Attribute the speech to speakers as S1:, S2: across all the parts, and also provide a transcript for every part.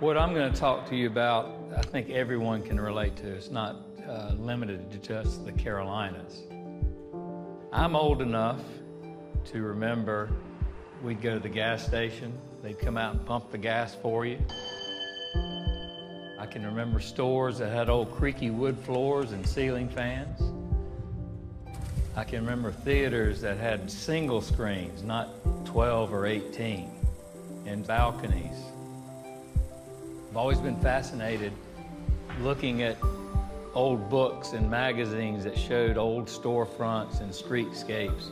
S1: What I'm going to talk to you about, I think everyone can relate to. It's not limited to just the Carolinas. I'm old enough to remember we'd go to the gas station. They'd come out and pump the gas for you. I can remember stores that had old creaky wood floors and ceiling fans. I can remember theaters that had single screens, not 12 or 18, and balconies. I've always been fascinated looking at old books and magazines that showed old storefronts and streetscapes.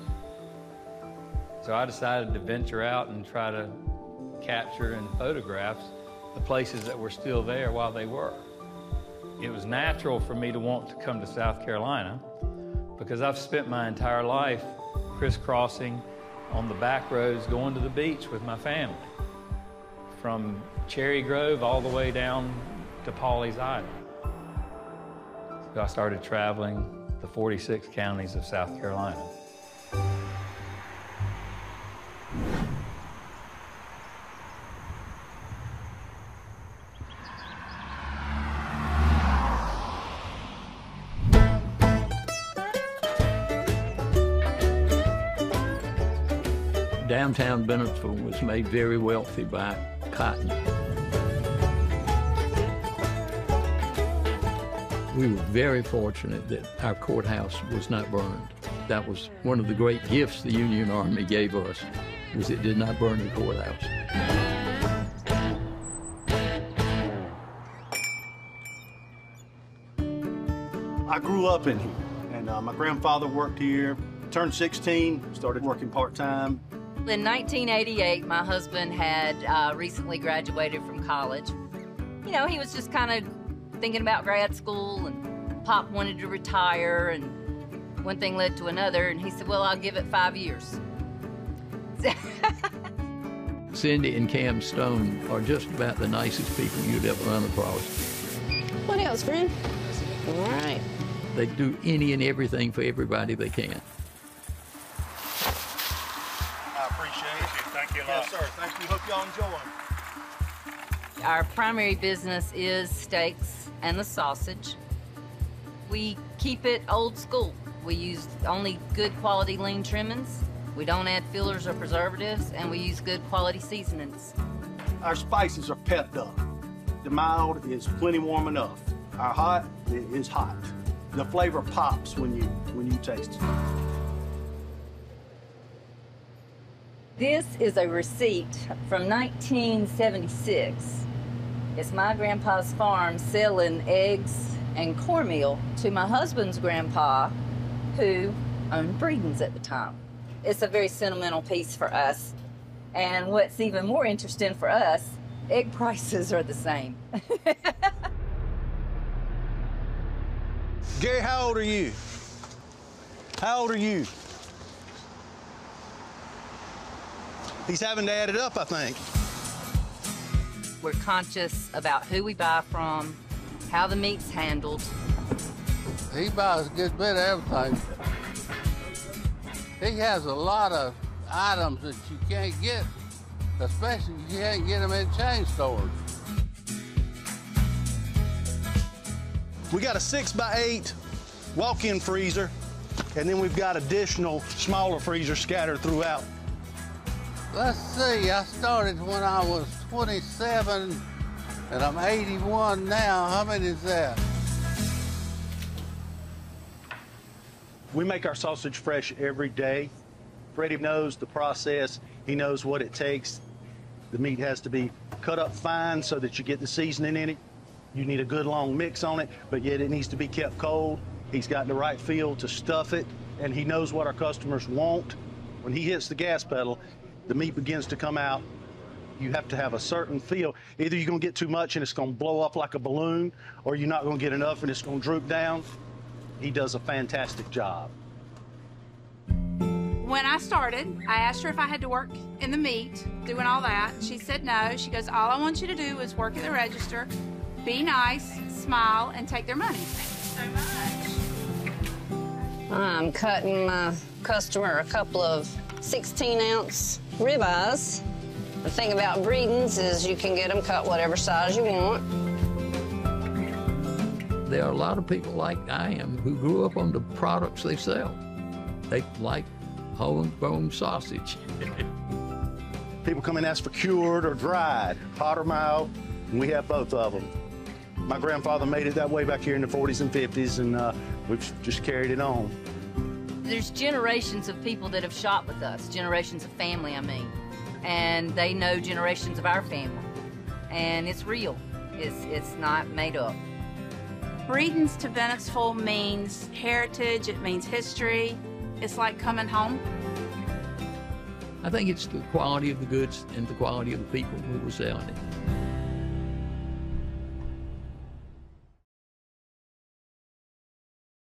S1: So I decided to venture out and try to capture in photographs the places that were still there while they were. It was natural for me to want to come to South Carolina because I've spent my entire life crisscrossing on the back roads going to the beach with my family, from Cherry Grove all the way down to Pawleys Island. So I started traveling the 46 counties of South Carolina.
S2: Downtown Bentonville was made very wealthy by cotton. We were very fortunate that our courthouse was not burned. That was one of the great gifts the Union Army gave us, was it did not burn the courthouse.
S3: I grew up in here, and my grandfather worked here. Turned 16, started working part-time.
S4: In 1988, my husband had recently graduated from college. You know, he was just kind of thinking about grad school, and Pop wanted to retire, and one thing led to another, and he said, well, I'll give it 5 years.
S2: Cindy and Cam Stone are just about the nicest people you'd ever run across.
S5: What else, friend? All right.
S2: They do any and everything for everybody they can.
S3: I appreciate it. Thank you a lot. Yes, sir. Thank you. Hope y'all enjoy.
S4: Our primary business is steaks and the sausage. We keep it old school. We use only good quality lean trimmings. We don't add fillers or preservatives, and we use good quality seasonings.
S3: Our spices are pepped up. The mild is plenty warm enough. Our hot is hot. The flavor pops when you taste it.
S4: This is a receipt from 1976. It's my grandpa's farm selling eggs and cornmeal to my husband's grandpa, who owned Breedens at the time. It's a very sentimental piece for us. And what's even more interesting for us, egg prices are the same.
S3: Gary, how old are you? How old are you? He's having to add it up, I think.
S4: We're conscious about who we buy from, how the meat's handled.
S6: He buys a good bit of everything. He has a lot of items that you can't get, especially if you can't get them in chain stores.
S3: We got a 6x8 walk-in freezer, and then we've got additional smaller freezers scattered throughout.
S6: Let's see, I started when I was 27, and I'm 81 now. How many is that?
S3: We make our sausage fresh every day. Freddie knows the process. He knows what it takes. The meat has to be cut up fine so that you get the seasoning in it. You need a good long mix on it, but yet it needs to be kept cold. He's got the right feel to stuff it, and he knows what our customers want. When he hits the gas pedal, the meat begins to come out. You have to have a certain feel. Either you're gonna get too much and it's gonna blow up like a balloon, or you're not gonna get enough and it's gonna droop down. He does a fantastic job.
S7: When I started, I asked her if I had to work in the meat, doing all that. She said no. She goes, all I want you to do is work at the register, be nice, smile, and take their money. Thank you so much.
S5: I'm cutting my customer a couple of 16-ounce ribeyes. The thing about breedings is you can get them cut whatever size you want.
S2: There are a lot of people like I am who grew up on the products they sell. They like homegrown sausage.
S3: People come and ask for cured or dried, hot or mild, and we have both of them. My grandfather made it that way back here in the 40s and 50s, and we've just carried it on.
S4: There's generations of people that have shopped with us, generations of family, I mean, and they know generations of our family, and it's real. It's not made up.
S7: Breedings to Bennettsville means heritage, it means history. It's like coming home.
S2: I think it's the quality of the goods and the quality of the people who were selling it.